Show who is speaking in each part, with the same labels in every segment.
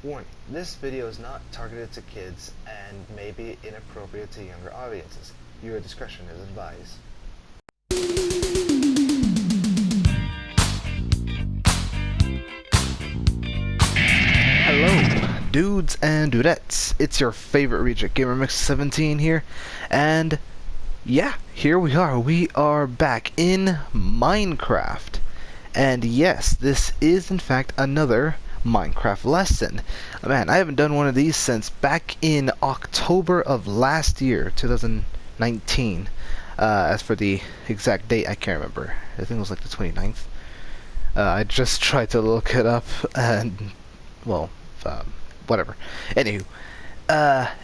Speaker 1: Warning, this video is not targeted to kids and may be inappropriate to younger audiences. Your discretion is advised. Hello, dudes and dudettes. It's your favorite Reject Gamer Mix 17 here, and yeah, here we are. We are back in Minecraft. And yes, this is in fact another Minecraft lesson. Man, I haven't done one of these since back in October of last year, 2019. As for the exact date, I can't remember. I think it was like the 29th. I just tried to look it up and, well, whatever. Anywho,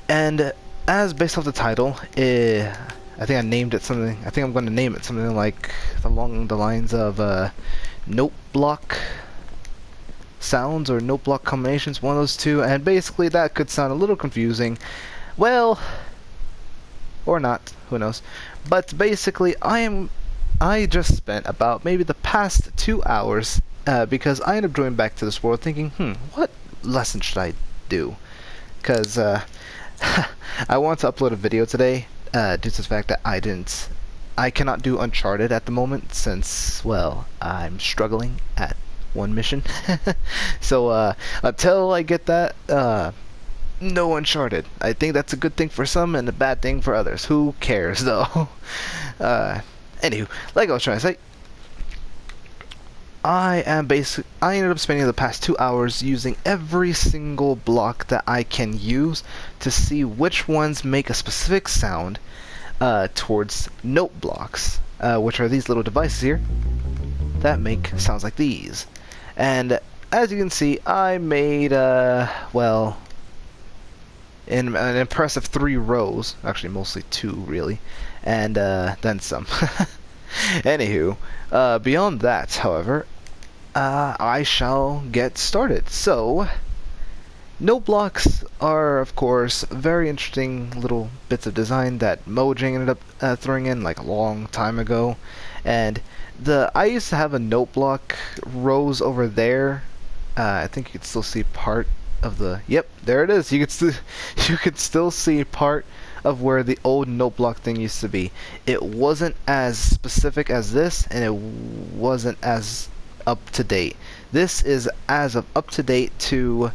Speaker 1: and as based off the title, I think I named it something. I think I'm going to name it something like along the lines of Noteblock sounds or Noteblock combinations, one of those two. And basically, that could sound a little confusing. Well, or not. Who knows? But basically, I just spent about maybe the past 2 hours because I ended up going back to this world thinking, what lesson should I do? Because I want to upload a video today. Due to the fact that I cannot do Uncharted at the moment since, well, I'm struggling at one mission. So until I get that, no Uncharted. I think that's a good thing for some and a bad thing for others. Who cares though? Anywho, like I was trying to say, I ended up spending the past 2 hours using every single block that I can use to see which ones make a specific sound towards note blocks, which are these little devices here that make sounds like these. And as you can see, I made well, in an impressive 3 rows, actually mostly 2 really, and then some. Anywho, beyond that, however, I shall get started. So, note blocks are, of course, very interesting little bits of design that Mojang ended up throwing in like a long time ago. And I used to have a note block rows over there. I think you can still see part of the. Yep, there it is. You could still see part of where the old note block thing used to be. It wasn't as specific as this, and it wasn't as up to date. This is as of up to date to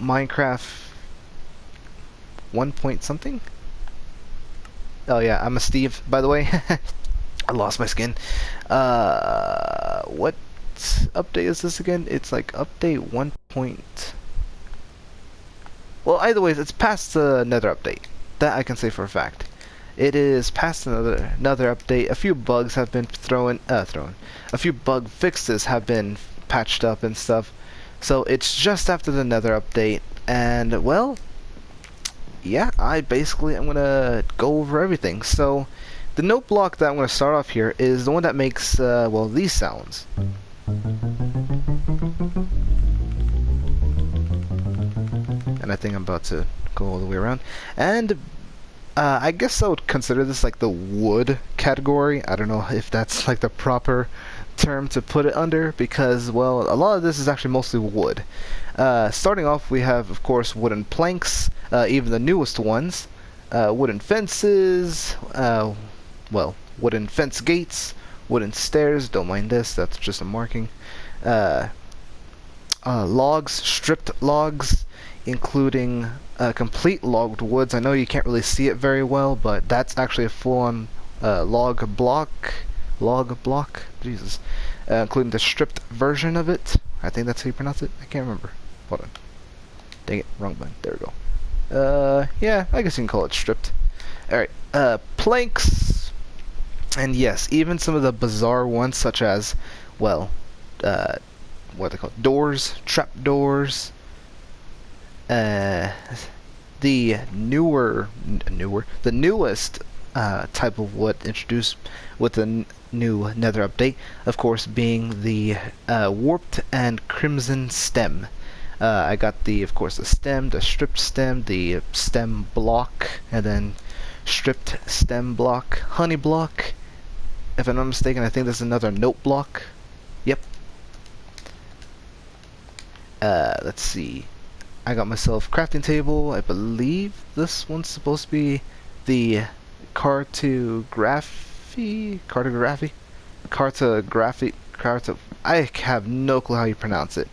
Speaker 1: Minecraft 1 point something. Oh yeah, I'm a Steve, by the way. I lost my skin. What update is this again? It's like update 1 point. Well, either way, it's past the Nether update. That I can say for a fact. It is past another update. A few bugs have been a few bug fixes have been patched up and stuff. So it's just after the Nether update, and well, yeah, I'm gonna go over everything. So the note block that I'm gonna start off here is the one that makes well, these sounds. And I think I'm about to go all the way around. And I guess I would consider this like the wood category. I don't know if that's like the proper term to put it under, because, well, a lot of this is actually mostly wood. Starting off, we have, of course, wooden planks, even the newest ones, wooden fences, well, wooden fence gates, wooden stairs, don't mind this, that's just a marking, logs, stripped logs, including complete logged woods. I know you can't really see it very well, but that's actually a full-on log block, Jesus, including the stripped version of it. I think that's how you pronounce it. I can't remember. Hold on. Dang it, wrong button. There we go. Yeah, I guess you can call it stripped. Alright, planks, and yes, even some of the bizarre ones, such as, well, what are they called? Doors, trap doors. The newest type of wood introduced with the new Nether update, of course, being the warped and crimson stem. I got of course, the stem, the stripped stem, the stem block, and then stripped stem block, honey block. If I'm not mistaken, I think there's another note block. Yep. Let's see. I got myself crafting table. I believe this one's supposed to be the cartography. I have no clue how you pronounce it,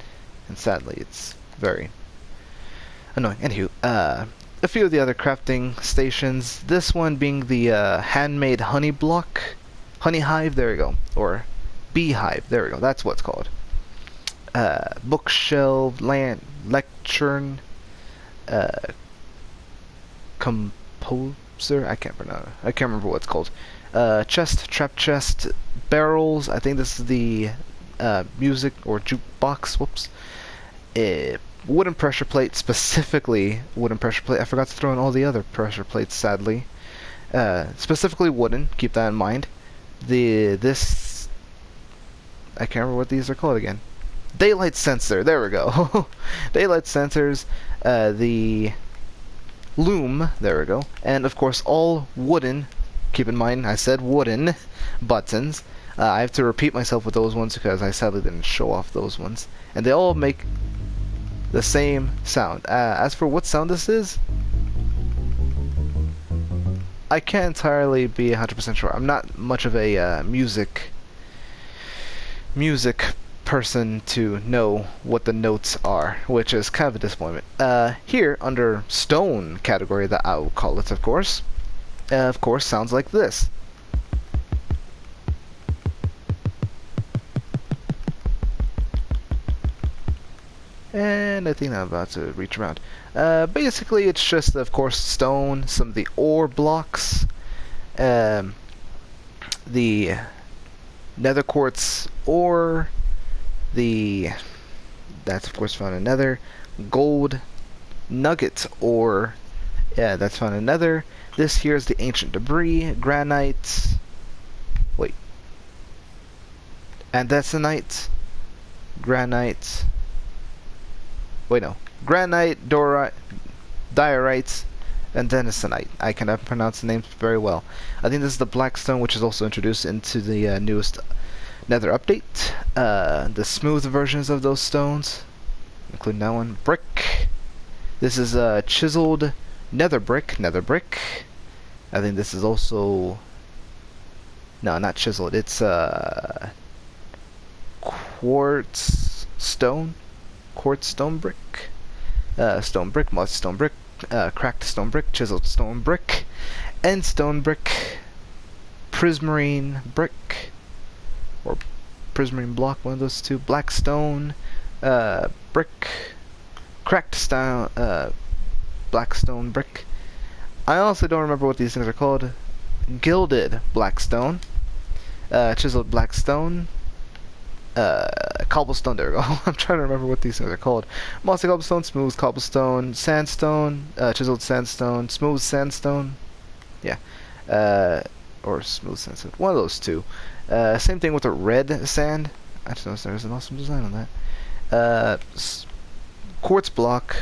Speaker 1: and sadly, it's very annoying. Anywho, a few of the other crafting stations. This one being the handmade honey hive. There we go, or beehive. There we go. That's what it's called. Bookshelf, lectern, composer. I can't pronounce. I can't remember what it's called. Chest, trap chest, barrels. I think this is the music or jukebox. Whoops. Wooden pressure plate, specifically wooden pressure plate. I forgot to throw in all the other pressure plates, sadly. Specifically wooden. Keep that in mind. This. I can't remember what these are called again. Daylight sensor, there we go. Daylight sensors, the loom, there we go, and of course all wooden, keep in mind I said wooden, buttons. I have to repeat myself with those ones because I sadly didn't show off those ones. And they all make the same sound. As for what sound this is, I can't entirely be 100% sure. I'm not much of a music person to know what the notes are, which is kind of a disappointment. Here, under stone category, that I will call it, of course, sounds like this. And I think I'm about to reach around. Basically, it's just, of course, stone, some of the ore blocks, the nether quartz ore, that's of course found in nether, gold nugget ore, yeah, that's found in nether. This here is the ancient debris, granite, wait, andesite, granite, wait no, granite, diorite, and denisonite. I cannot pronounce the names very well. I think this is the black stone, which is also introduced into the newest nether update. The smooth versions of those stones, including that one. Brick. This is chiseled nether brick. I think this is also, no, not chiseled. It's quartz stone brick. Stone brick, mud stone brick, cracked stone brick, chiseled stone brick, end stone brick, prismarine brick, or prismarine block, one of those two, black stone, brick, cracked stone, black stone brick. I honestly don't remember what these things are called. Gilded black stone, chiseled black stone, cobblestone, there we go. I'm trying to remember what these things are called. Mossy cobblestone, smooth cobblestone, sandstone, chiseled sandstone, smooth sandstone, yeah, or smooth sandstone, one of those two. Same thing with the red sand. I just noticed there's an awesome design on that. Quartz block,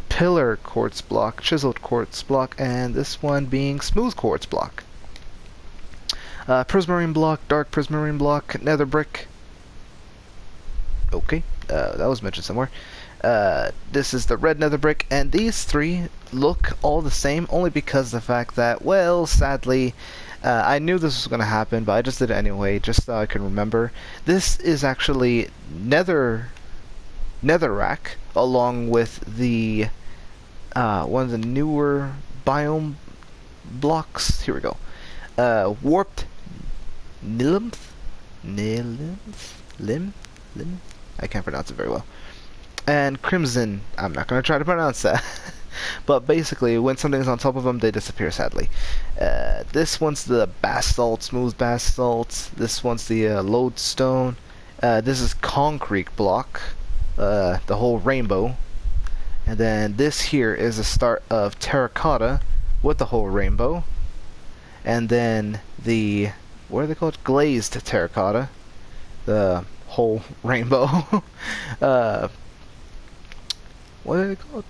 Speaker 1: pillar quartz block, chiseled quartz block, and this one being smooth quartz block. Prismarine block, dark prismarine block, nether brick. Okay, that was mentioned somewhere. This is the red nether brick, and these three look all the same only because of the fact that, well, sadly, I knew this was going to happen, but I just did it anyway, just so I can remember. This is actually netherrack, along with the one of the newer biome blocks. Here we go. Warped nymph. I can't pronounce it very well. And crimson. I'm not going to try to pronounce that. But basically, when something's on top of them, they disappear, sadly. This one's the basalt, smooth basalt. This one's the lodestone. This is concrete block. The whole rainbow. And then this here is the start of terracotta with the whole rainbow. And then the, what are they called? Glazed terracotta. The whole rainbow. What are they called?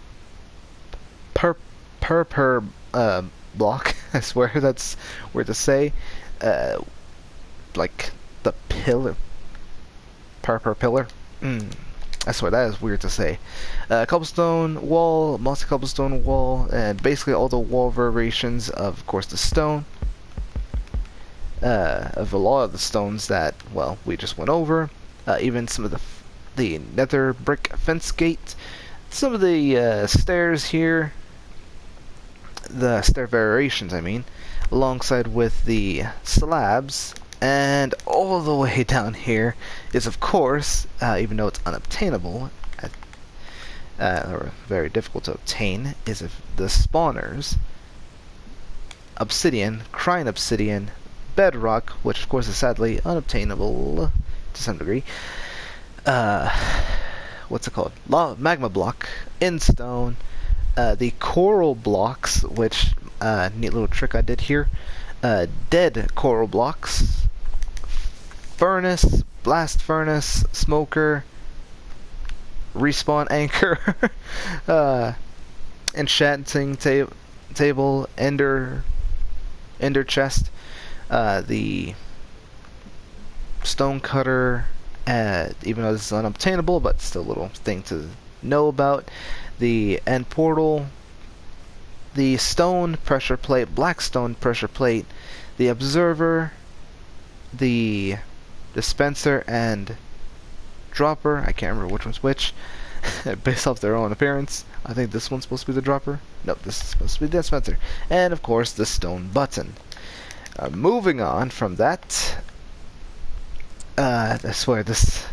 Speaker 1: Per block. I swear that's weird to say. Like the pillar. Per pillar. I swear, that is weird to say. Cobblestone wall, mossy cobblestone wall, and basically all the wall variations of course, the stone. Of a lot of the stones that, well, we just went over. Even some of the nether brick fence gate. Some of the stairs here. The stair variations, I mean. Alongside with the slabs. And all the way down here is, of course, even though it's unobtainable, or very difficult to obtain, is the spawners. Obsidian, crying obsidian, bedrock, which of course is sadly unobtainable to some degree. What's it called? Magma block, in stone. The coral blocks, which neat little trick I did here. Dead coral blocks. Furnace, blast furnace, smoker, respawn anchor, enchanting table, ender chest, the stone cutter, even though this is unobtainable, but still a little thing to know about. The end portal, the stone pressure plate, black stone pressure plate, the observer, the dispenser and dropper. I can't remember which one's which based off their own appearance. I think this one's supposed to be the dropper. Nope, this is supposed to be the dispenser. And of course the stone button. Moving on from that, I swear these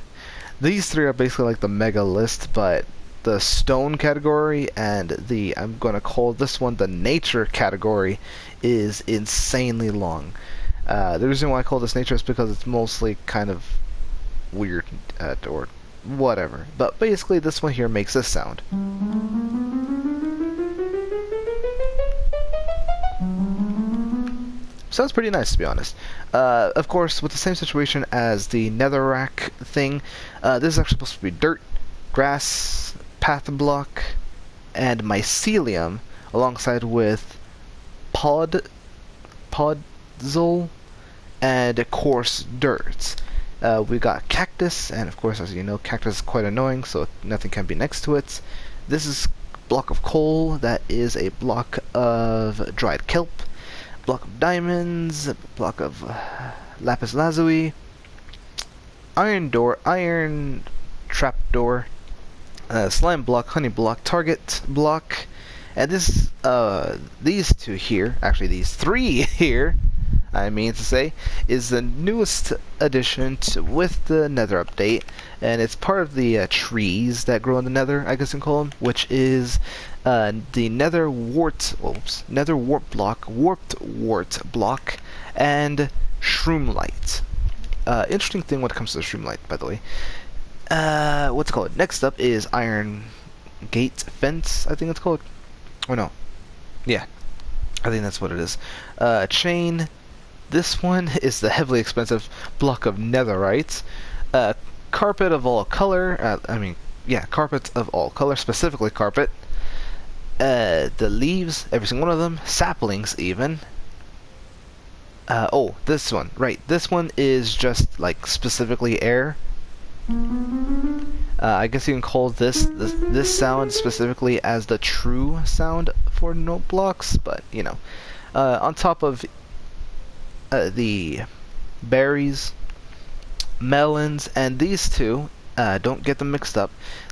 Speaker 1: three are basically like the mega list, but the stone category and I'm gonna call this one the nature category is insanely long. The reason why I call this nature is because it's mostly kind of weird or whatever. But basically this one here makes this sound. Sounds pretty nice, to be honest. Of course, with the same situation as the netherrack thing, this is actually supposed to be dirt, grass, path block, and mycelium, alongside with podzol and coarse dirt. We got cactus, and of course, as you know, cactus is quite annoying, so nothing can be next to it. This is block of coal. That is a block of dried kelp. Block of diamonds. Block of lapis lazuli. Iron door. Iron trap door. Slime block. Honey block. Target block. And this, these two here, actually these three here, I mean to say, is the newest addition with the Nether update, and it's part of the trees that grow in the Nether, I guess you can call them, which is the Nether warped wart block, and shroomlight. Interesting thing when it comes to the shroomlight, by the way. What's it called? Next up is iron gate fence, I think it's called. Oh no, yeah, I think that's what it is. Chain. This one is the heavily expensive block of netherite. Carpet of all color. Carpet of all color, specifically carpet. The leaves, every single one of them. Saplings, even. Oh, this one. Right, this one is just, like, specifically air. I guess you can call this sound specifically as the true sound for note blocks, but, you know. On top of the berries, melons, and these two, don't get them mixed up.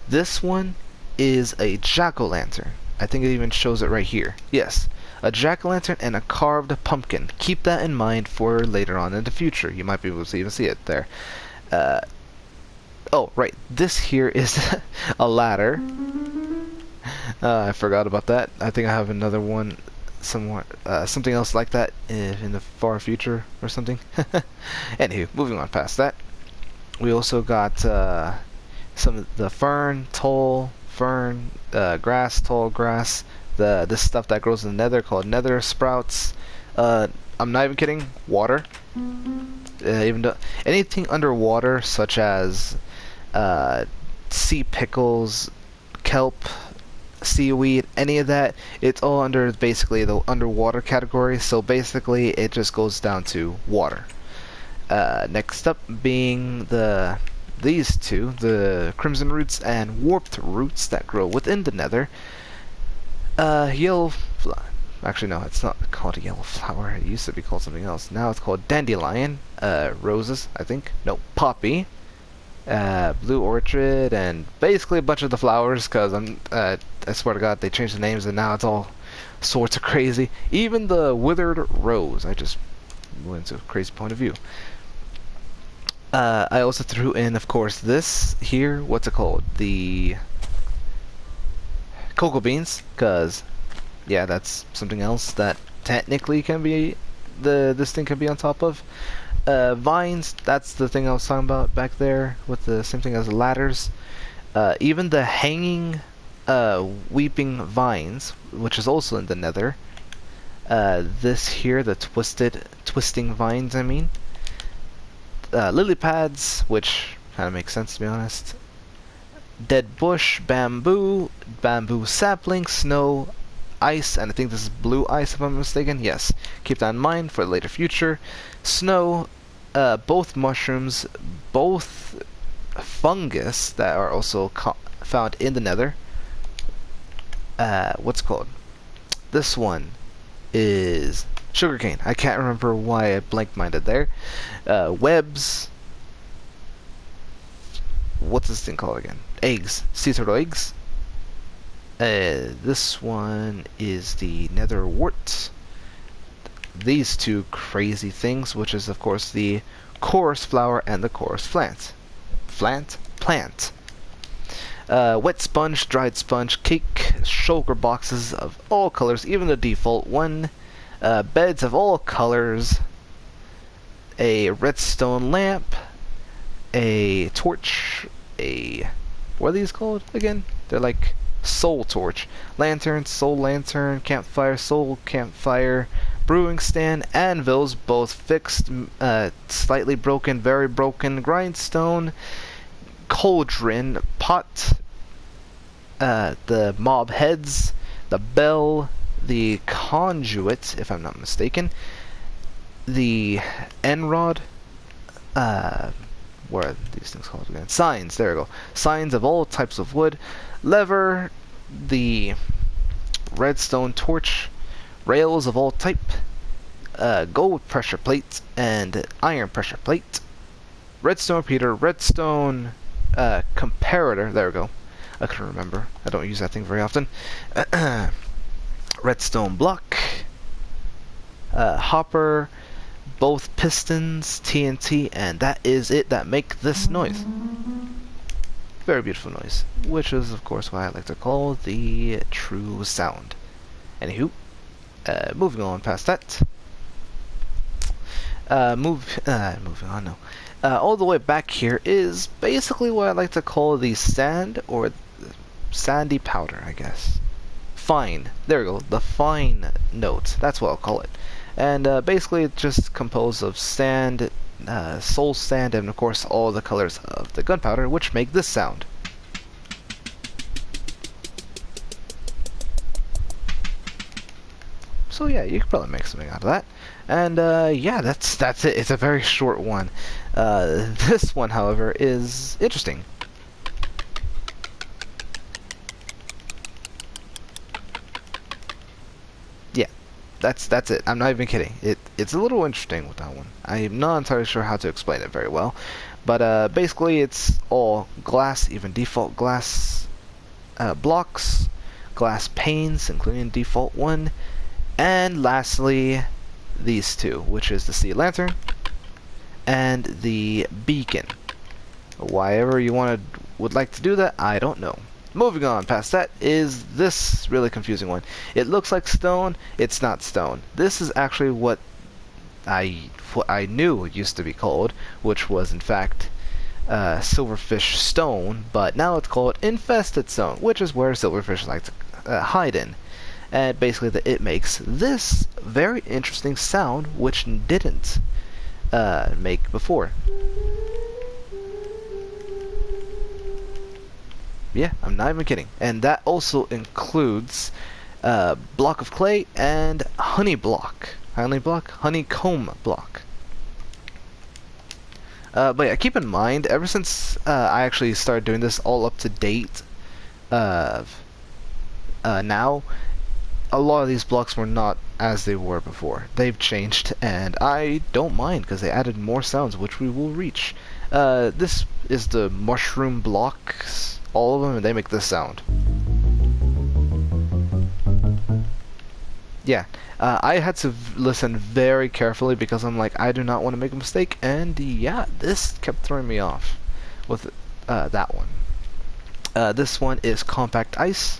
Speaker 1: This one is a jack-o'-lantern. I think it even shows it right here. Yes, a jack-o'-lantern and a carved pumpkin. Keep that in mind for later on in the future. You might be able to even see it there. Oh, right, this here is a ladder. I forgot about that. I think I have another one somewhere, something else like that in the far future or something. Anywho, moving on past that, we also got some of the grass, tall grass, this stuff that grows in the nether called nether sprouts. I'm not even kidding, water. Even though anything underwater, such as sea pickles, kelp, seaweed, any of that, it's all under basically the underwater category, so basically it just goes down to water. Next up being the these two, the crimson roots and warped roots that grow within the nether. Yellow flower. Actually, no, it's not called a yellow flower. It used to be called something else. Now it's called dandelion. Roses, I think. No, poppy. Blue orchid, and basically a bunch of the flowers, because I swear to God, they changed the names and now it's all sorts of crazy. Even the withered rose. I just went to a crazy point of view. I also threw in, of course, this here. What's it called? The cocoa beans, because yeah, that's something else that technically can be this thing can be on top of. Vines, that's the thing I was talking about back there with the same thing as the ladders. Even the hanging weeping vines, which is also in the nether. This here, the twisting vines, I mean. Lily pads, which kind of makes sense to be honest. Dead bush, bamboo sapling, snow, ice, and I think this is blue ice if I'm mistaken. Yes, keep that in mind for the later future. Snow, both mushrooms, both fungus that are also found in the nether. What's it called? This one is sugarcane. I can't remember why I blank-minded there. Webs. What's this thing called again? Eggs. Sea turtle eggs. This one is the nether wart. These two crazy things, which is of course the chorus flower and the chorus plant. Plant. Wet sponge, dried sponge, cake, shulker boxes of all colors, even the default one. Beds of all colors. A redstone lamp. A torch. What are these called again? They're like soul torch. Lantern, soul lantern, campfire, soul campfire. Brewing stand, anvils, both fixed, slightly broken, very broken, grindstone, cauldron, pot, the mob heads, the bell, the conduit, if I'm not mistaken, the end-rod, what are these things called again? Signs, there we go. Signs of all types of wood, lever, the redstone torch, rails of all type, gold pressure plate and iron pressure plate, redstone repeater, redstone comparator, there we go, I couldn't remember, I don't use that thing very often, redstone block, hopper, both pistons, TNT, and that is it that make this noise. Very beautiful noise, which is of course why I like to call the true sound. Anywho, moving on past that. Moving on now. All the way back here is basically what I like to call the sand or sandy powder, I guess. Fine. There we go. The fine note. That's what I'll call it. And basically it's just composed of sand, soul sand, and of course all the colors of the gunpowder, which make this sound. So yeah, you could probably make something out of that. And yeah, that's it. It's a very short one. This one, however, is interesting. Yeah, that's it. I'm not even kidding. It's a little interesting with that one. I'm not entirely sure how to explain it very well, but basically it's all glass, even default glass blocks, glass panes, including the default one. And lastly, these two, which is the sea lantern and the beacon. Why ever you would like to do that, I don't know. Moving on past that is this really confusing one. It looks like stone, it's not stone. This is actually what I knew it used to be called, which was in fact silverfish stone, but now it's called infested stone, which is where silverfish like to hide in. And basically it makes this very interesting sound, which didn't make before. Yeah, I'm not even kidding. And that also includes block of clay and honeycomb block. But yeah, keep in mind, ever since I actually started doing this all up to date, uh, now, a lot of these blocks were not as they were before. They've changed, and I don't mind because they added more sounds, which we will reach. This is the mushroom blocks, all of them, and they make this sound. Yeah, I had to listen very carefully because I'm like, I do not want to make a mistake, and yeah, this kept throwing me off with that one. This one is compact ice.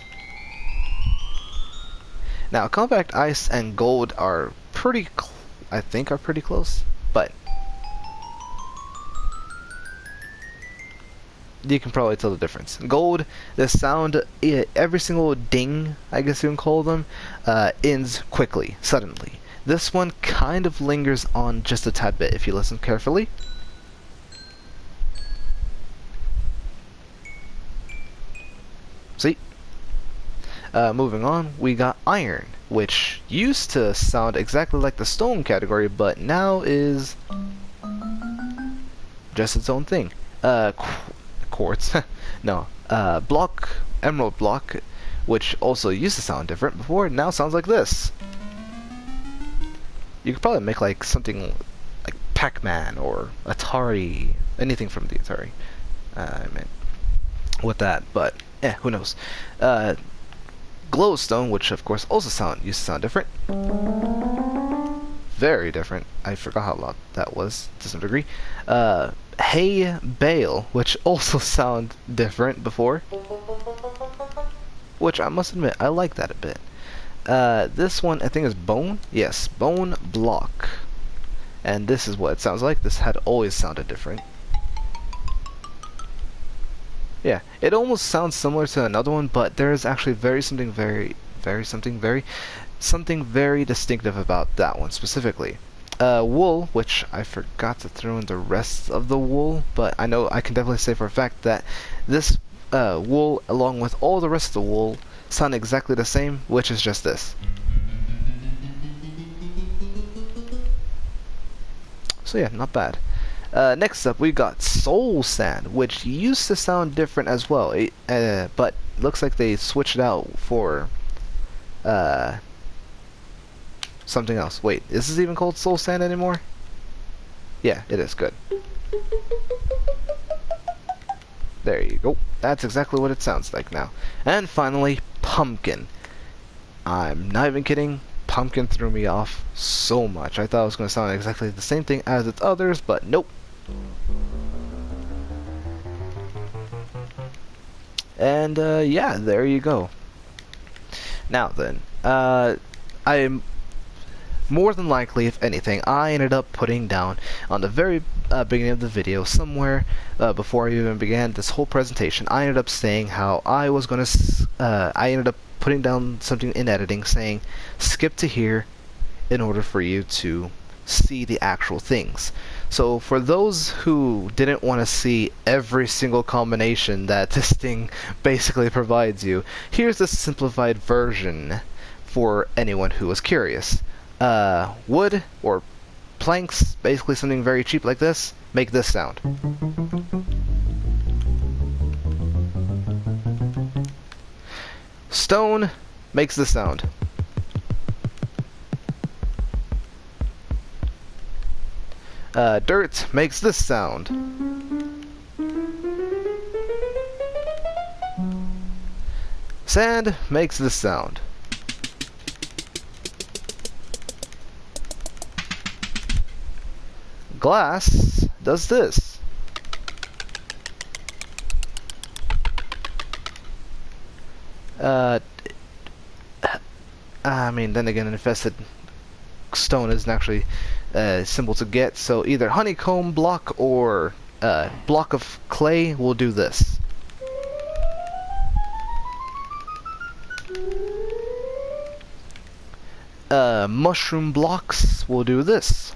Speaker 1: Now, compact ice and gold are pretty, I think, are pretty close, but you can probably tell the difference. Gold, the sound, every single ding, I guess you can call them, ends quickly, suddenly. This one kind of lingers on just a tad bit if you listen carefully. See? Moving on, we got iron, which used to sound exactly like the stone category, but now is just its own thing. Quartz, no, emerald block, which also used to sound different before, now sounds like this. You could probably make like something like Pac-Man or Atari, anything from the Atari. I meant with that, but who knows? Glowstone, which of course also used to sound different. Very different. I forgot how loud that was to some degree. Hay bale, which also sound different before. Which I must admit, I like that a bit. This one I think is bone. Yes, bone block. And this is what it sounds like. This had always sounded different. Yeah, it almost sounds similar to another one, but there is actually something very distinctive about that one specifically. Wool, which I forgot to throw in the rest of the wool, but I know I can definitely say for a fact that this wool, along with all the rest of the wool, sound exactly the same, which is just this. So yeah, not bad. Next up, we got soul sand, which used to sound different as well, but looks like they switched it out for something else. Wait, is this even called soul sand anymore? Yeah, it is. Good. There you go. That's exactly what it sounds like now. And finally, pumpkin. I'm not even kidding. Pumpkin threw me off so much. I thought it was going to sound exactly the same thing as its others, but nope. And yeah, there you go. Now then, I'm more than likely, if anything, I ended up putting down on the very beginning of the video, somewhere before I even began this whole presentation, I ended up saying how I was going to, I ended up putting down something in editing saying, skip to here in order for you to see the actual things. So for those who didn't want to see every single combination that this thing basically provides you, here's the simplified version for anyone who was curious. Wood or planks, basically something very cheap like this, make this sound. Stone makes this sound. Dirt makes this sound. Sand makes this sound. Glass does this. I mean, then again, infested stone isn't actually simple to get, so either honeycomb block or block of clay will do this. Mushroom blocks will do this.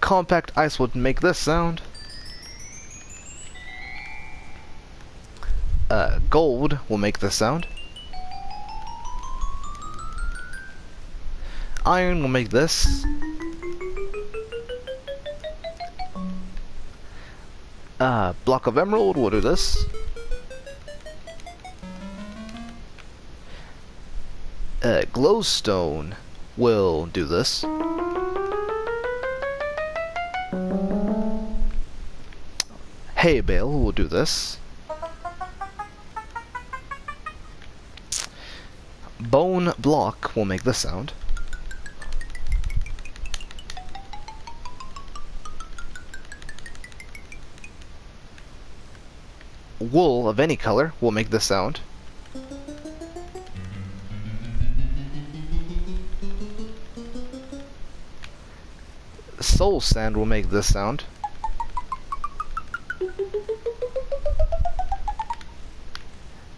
Speaker 1: Compact ice would make this sound. Gold will make this sound. iron will make this. Block of emerald will do this. Glowstone will do this. Hay bale will do this. Bone block will make this sound. Wool of any color will make this sound. Soul sand will make this sound.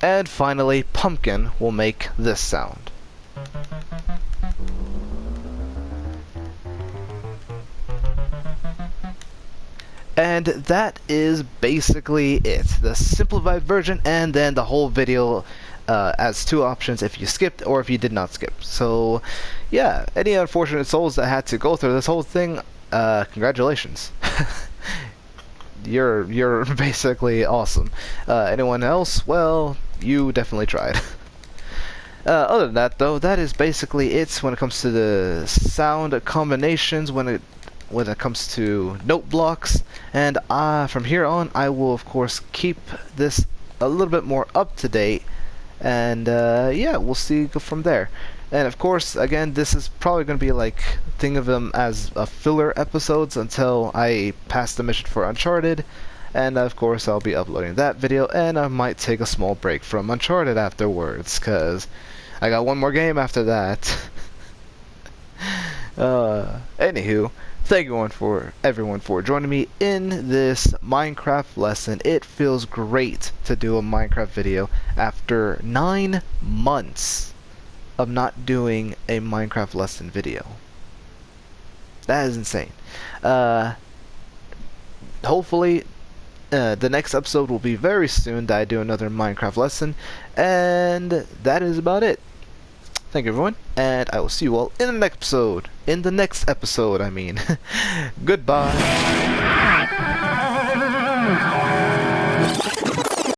Speaker 1: And finally, pumpkin will make this sound. And that is basically it. The simplified version, and then the whole video as two options if you skipped or if you did not skip. So yeah, any unfortunate souls that had to go through this whole thing, congratulations. You're basically awesome. Anyone else? Well, you definitely tried. Other than that, though, that is basically it when it comes to the sound combinations, when it comes to note blocks. And from here on, I will of course keep this a little bit more up to date, and yeah, we'll see from there. And of course, again, this is probably going to be like, think of them as filler episodes until I pass the mission for Uncharted. And of course, I'll be uploading that video, and I might take a small break from Uncharted afterwards, because I got one more game after that. Anywho, thank you everyone for joining me in this Minecraft lesson. It feels great to do a Minecraft video after 9 months of not doing a Minecraft lesson video. That is insane. Hopefully the next episode will be very soon that I do another Minecraft lesson, and that is about it. Thank you everyone, and I will see you all in the next episode. I mean. Goodbye.